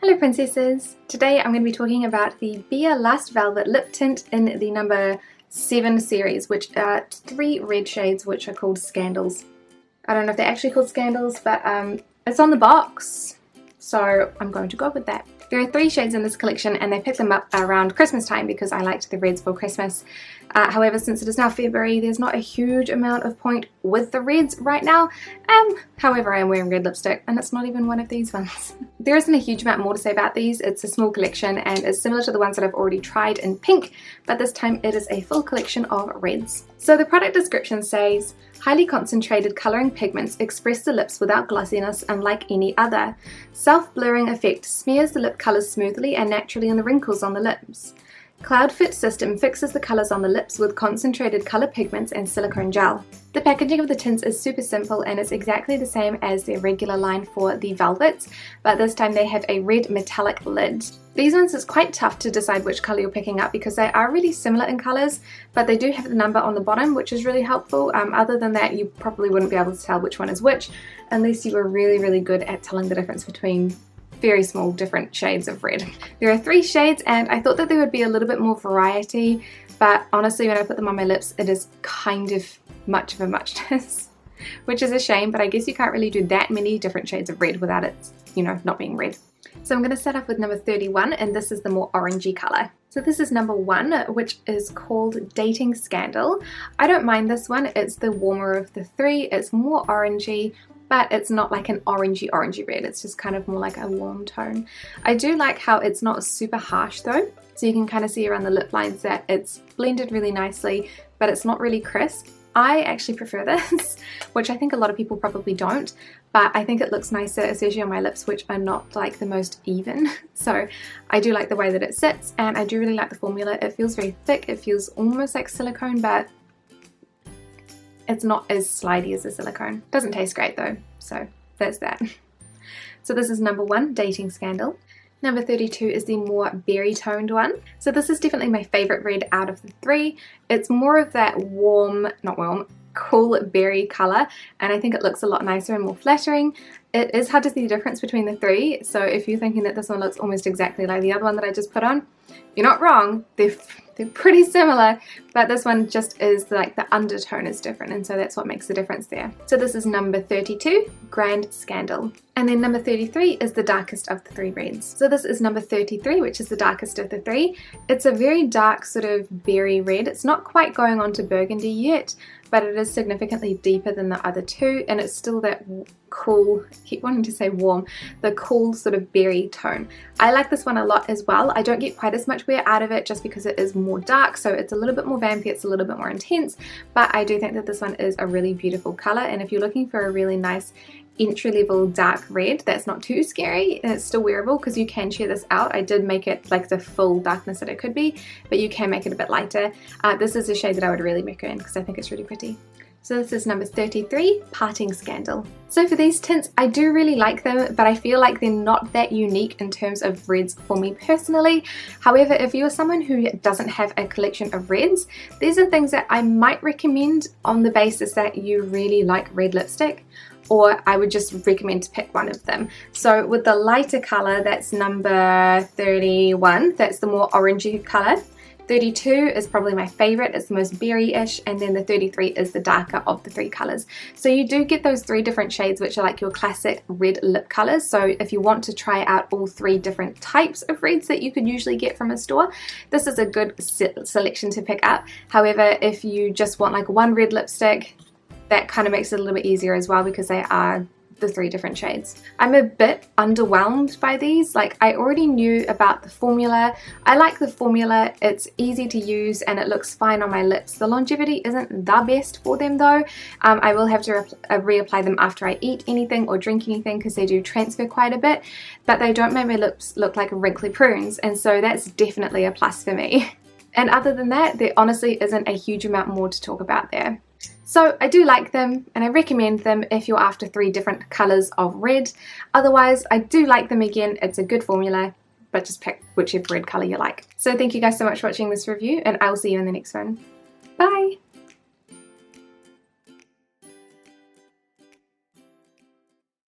Hello princesses! Today I'm going to be talking about the Bbia Last Velvet Lip Tint in the number 7 series, which are 3 red shades which are called Scandals. I don't know if they're actually called Scandals, but it's on the box, so I'm going to go with that. There are 3 shades in this collection and they picked them up around Christmas time because I liked the reds for Christmas. However, since it is now February, there's not a huge amount of point with the reds right now. However, I am wearing red lipstick and it's not even one of these ones. There isn't a huge amount more to say about these. It's a small collection and it's similar to the ones that I've already tried in pink, but this time it is a full collection of reds. So the product description says, highly concentrated colouring pigments express the lips without glossiness unlike any other. Self-blurring effect smears the lip colours smoothly and naturally in the wrinkles on the lips. Cloud Fit system fixes the colours on the lips with concentrated colour pigments and silicone gel. The packaging of the tints is super simple and it's exactly the same as their regular line for the velvets, but this time they have a red metallic lid. These ones it's quite tough to decide which colour you're picking up because they are really similar in colours, but they do have the number on the bottom, which is really helpful. Other than that, you probably wouldn't be able to tell which one is which unless you were really good at telling the difference between very small different shades of red. There are 3 shades and I thought that there would be a little bit more variety, but honestly when I put them on my lips it is kind of much of a muchness, which is a shame, but I guess you can't really do that many different shades of red without it, you know, not being red. So I'm going to start off with number 31 and this is the more orangey colour. So this is number 1, which is called Dating Scandal. I don't mind this one, it's the warmer of the 3, it's more orangey, but it's not like an orangey red, it's just kind of more like a warm tone. I do like how it's not super harsh though, so you can kind of see around the lip lines that it's blended really nicely, but it's not really crisp. I actually prefer this, which I think a lot of people probably don't, but I think it looks nicer, especially on my lips, which are not like the most even. So I do like the way that it sits, and I do really like the formula. It feels very thick, it feels almost like silicone, but it's not as slidey as the silicone. Doesn't taste great though, so that's that. So this is number 1, Dating Scandal. Number 32 is the more berry toned one. So this is definitely my favourite red out of the 3. It's more of that cool berry colour, and I think it looks a lot nicer and more flattering. It is hard to see the difference between the 3, so if you're thinking that this one looks almost exactly like the other one that I just put on, you're not wrong. They're pretty similar, but this one just is like the undertone is different, and so that's what makes the difference there. So this is number 32, Grand Scandal. And then number 33 is the darkest of the 3 reds. So this is number 33, which is the darkest of the 3. It's a very dark sort of berry red. It's not quite going on to burgundy yet, but it is significantly deeper than the other 2, and it's still that cool, I keep wanting to say warm, the cool sort of berry tone. I like this one a lot as well. I don't get quite as much wear out of it just because it is more dark, so it's a little bit more vampy, it's a little bit more intense, but I do think that this one is a really beautiful colour, and if you're looking for a really nice entry-level dark red that's not too scary and it's still wearable, because you can share this out. I did make it like the full darkness that it could be, but you can make it a bit lighter. This is a shade that I would really recommend because I think it's really pretty. So this is number 33, Parting Scandal. So for these tints, I do really like them, but I feel like they're not that unique in terms of reds for me personally. However, if you're someone who doesn't have a collection of reds, these are things that I might recommend on the basis that you really like red lipstick, or I would just recommend to pick one of them. So with the lighter colour, that's number 31, that's the more orangey colour. 32 is probably my favourite, it's the most berry-ish, and then the 33 is the darker of the 3 colours. So you do get those 3 different shades which are like your classic red lip colours, so if you want to try out all 3 different types of reds that you could usually get from a store, this is a good selection to pick up. However, if you just want like one red lipstick, that kind of makes it a little bit easier as well because they are the 3 different shades. I'm a bit underwhelmed by these. Like, I already knew about the formula. I like the formula, it's easy to use and it looks fine on my lips. The longevity isn't the best for them though. I will have to reapply them after I eat anything or drink anything because they do transfer quite a bit, but they don't make my lips look like wrinkly prunes, and so that's definitely a plus for me. And other than that, there honestly isn't a huge amount more to talk about there. So I do like them and I recommend them if you're after 3 different colours of red. Otherwise, I do like them again. It's a good formula, but just pick whichever red colour you like. So thank you guys so much for watching this review, and I will see you in the next one. Bye!